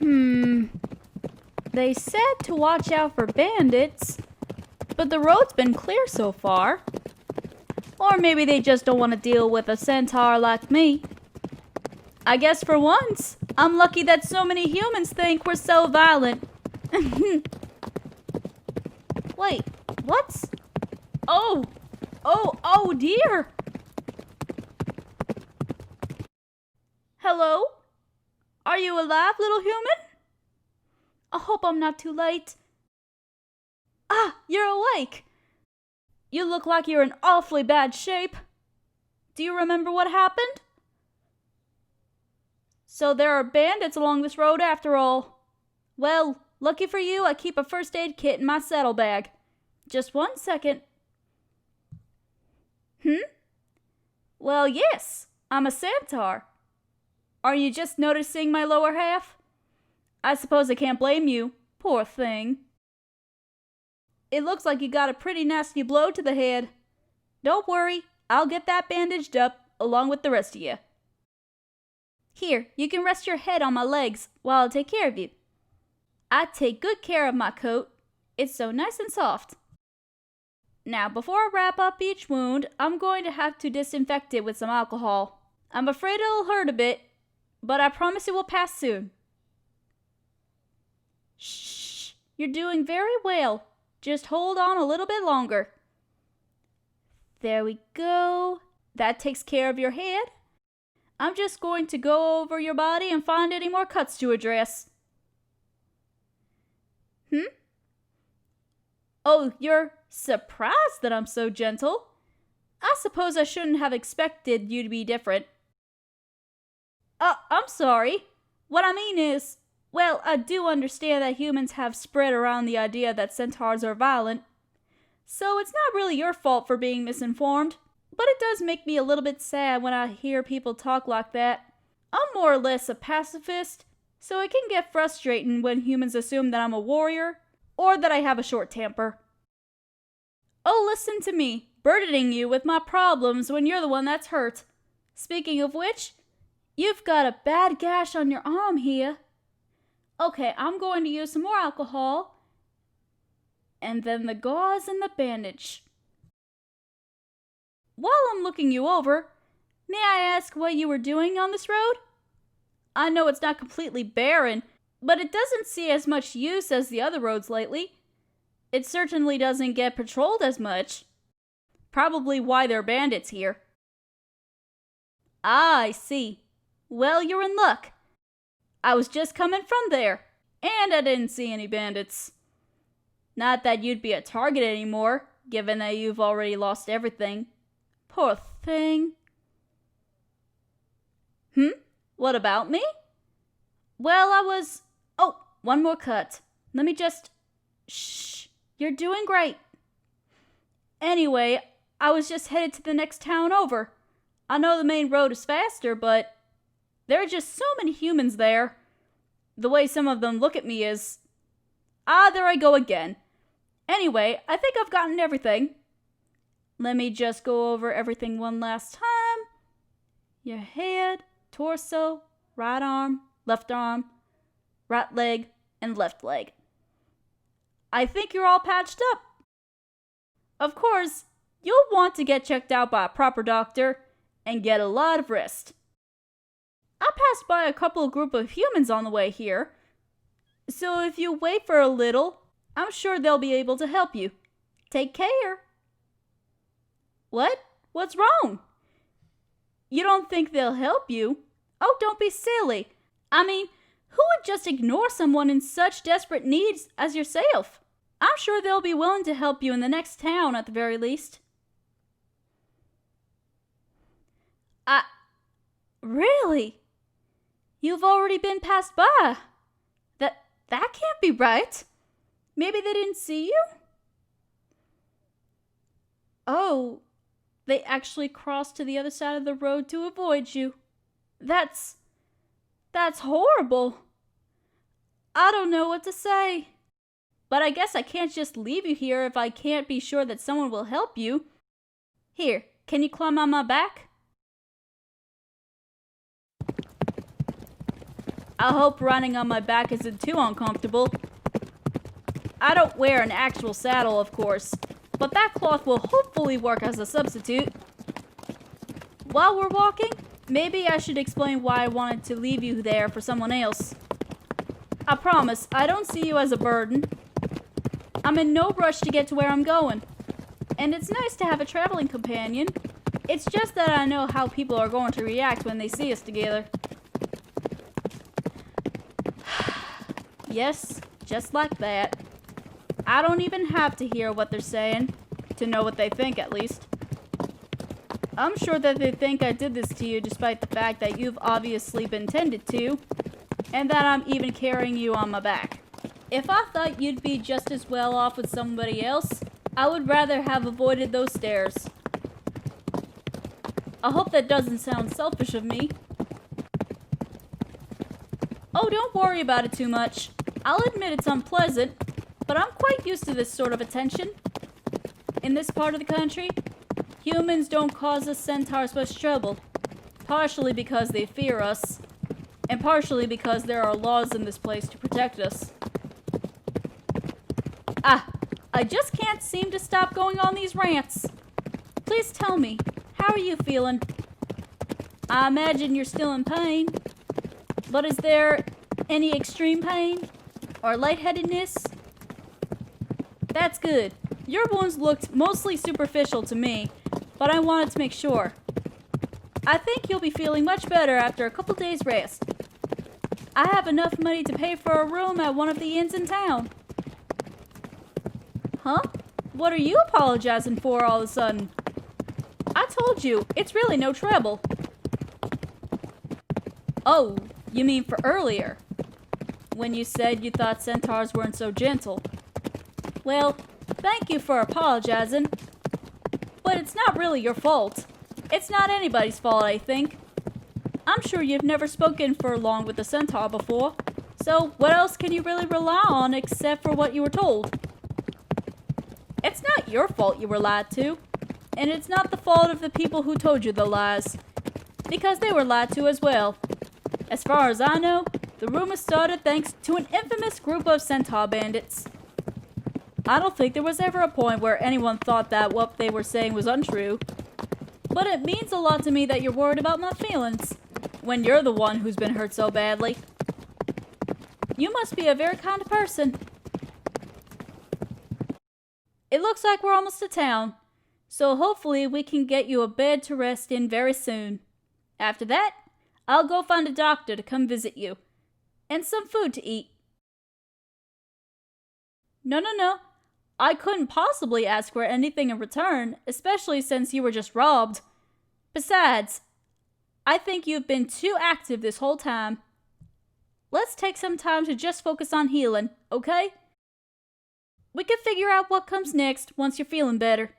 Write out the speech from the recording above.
They said to watch out for bandits, but the road's been clear so far. Or maybe they just don't want to deal with a centaur like me. I guess for once, I'm lucky that so many humans think we're so violent. Wait, what's... Oh dear! Hello? Are you alive, little human? I hope I'm not too late. Ah, you're awake! You look like you're in awfully bad shape. Do you remember what happened? So there are bandits along this road after all. Well, lucky for you, I keep a first aid kit in my saddlebag. Just 1 second. Well, yes, I'm a centaur. Are you just noticing my lower half? I suppose I can't blame you, poor thing. It looks like you got a pretty nasty blow to the head. Don't worry, I'll get that bandaged up along with the rest of you. Here, you can rest your head on my legs while I take care of you. I take good care of my coat. It's so nice and soft. Now, before I wrap up each wound, I'm going to have to disinfect it with some alcohol. I'm afraid it'll hurt a bit, but I promise it will pass soon. Shh, you're doing very well. Just hold on a little bit longer. There we go. That takes care of your head. I'm just going to go over your body and find any more cuts to address. Oh, you're surprised that I'm so gentle? I suppose I shouldn't have expected you to be different. I'm sorry. What I mean is, well, I do understand that humans have spread around the idea that centaurs are violent. So it's not really your fault for being misinformed. But it does make me a little bit sad when I hear people talk like that. I'm more or less a pacifist, so it can get frustrating when humans assume that I'm a warrior, or that I have a short temper. Oh, listen to me, burdening you with my problems when you're the one that's hurt. Speaking of which, you've got a bad gash on your arm here. Okay, I'm going to use some more alcohol, and then the gauze and the bandage. While I'm looking you over, may I ask what you were doing on this road? I know it's not completely barren, but it doesn't see as much use as the other roads lately. It certainly doesn't get patrolled as much. Probably why there are bandits here. Ah, I see. Well, you're in luck. I was just coming from there, and I didn't see any bandits. Not that you'd be a target anymore, given that you've already lost everything. Poor thing. What about me? Well, Oh, one more cut. Let me just... Shh. You're doing great. Anyway, I was just headed to the next town over. I know the main road is faster, but there are just so many humans there. The way some of them look at me is... Ah, there I go again. Anyway, I think I've gotten everything. Let me just go over everything one last time. Your head, torso, right arm, right leg, and left leg. I think you're all patched up. Of course, you'll want to get checked out by a proper doctor and get a lot of rest. I passed by a group of humans on the way here, so if you wait for a little, I'm sure they'll be able to help you. Take care. What? What's wrong? You don't think they'll help you? Oh, don't be silly. I mean, who would just ignore someone in such desperate needs as yourself? I'm sure they'll be willing to help you in the next town at the very least. Really? You've already been passed by? That can't be right. Maybe they didn't see you? Oh, they actually crossed to the other side of the road to avoid you. That's horrible. I don't know what to say. But I guess I can't just leave you here if I can't be sure that someone will help you. Here, can you climb on my back? I hope riding on my back isn't too uncomfortable. I don't wear an actual saddle, of course, but that cloth will hopefully work as a substitute. While we're walking, maybe I should explain why I wanted to leave you there for someone else. I promise, I don't see you as a burden. I'm in no rush to get to where I'm going. And it's nice to have a traveling companion. It's just that I know how people are going to react when they see us together. Yes, just like that. I don't even have to hear what they're saying, to know what they think at least. I'm sure that they think I did this to you despite the fact that you've obviously been tended to, and that I'm even carrying you on my back. If I thought you'd be just as well off with somebody else, I would rather have avoided those stairs. I hope that doesn't sound selfish of me. Oh, don't worry about it too much. I'll admit it's unpleasant, but I'm quite used to this sort of attention. In this part of the country, humans don't cause us centaurs much trouble, partially because they fear us, and partially because there are laws in this place to protect us. I just can't seem to stop going on these rants. Please tell me, how are you feeling? I imagine you're still in pain, but is there any extreme pain or lightheadedness? That's good. Your wounds looked mostly superficial to me, but I wanted to make sure. I think you'll be feeling much better after a couple days rest. I have enough money to pay for a room at one of the inns in town. Huh? What are you apologizing for all of a sudden? I told you, it's really no trouble. Oh, you mean for earlier, when you said you thought centaurs weren't so gentle. Well, thank you for apologizing, but it's not really your fault. It's not anybody's fault, I think. I'm sure you've never spoken for long with a centaur before, so what else can you really rely on except for what you were told? It's not your fault you were lied to, and it's not the fault of the people who told you the lies, because they were lied to as well. As far as I know, the rumor started thanks to an infamous group of centaur bandits. I don't think there was ever a point where anyone thought that what they were saying was untrue, but it means a lot to me that you're worried about my feelings, when you're the one who's been hurt so badly. You must be a very kind person. It looks like we're almost to town, so hopefully we can get you a bed to rest in very soon. After that, I'll go find a doctor to come visit you, and some food to eat. No. I couldn't possibly ask for anything in return, especially since you were just robbed. Besides, I think you've been too active this whole time. Let's take some time to just focus on healing, okay? We can figure out what comes next once you're feeling better.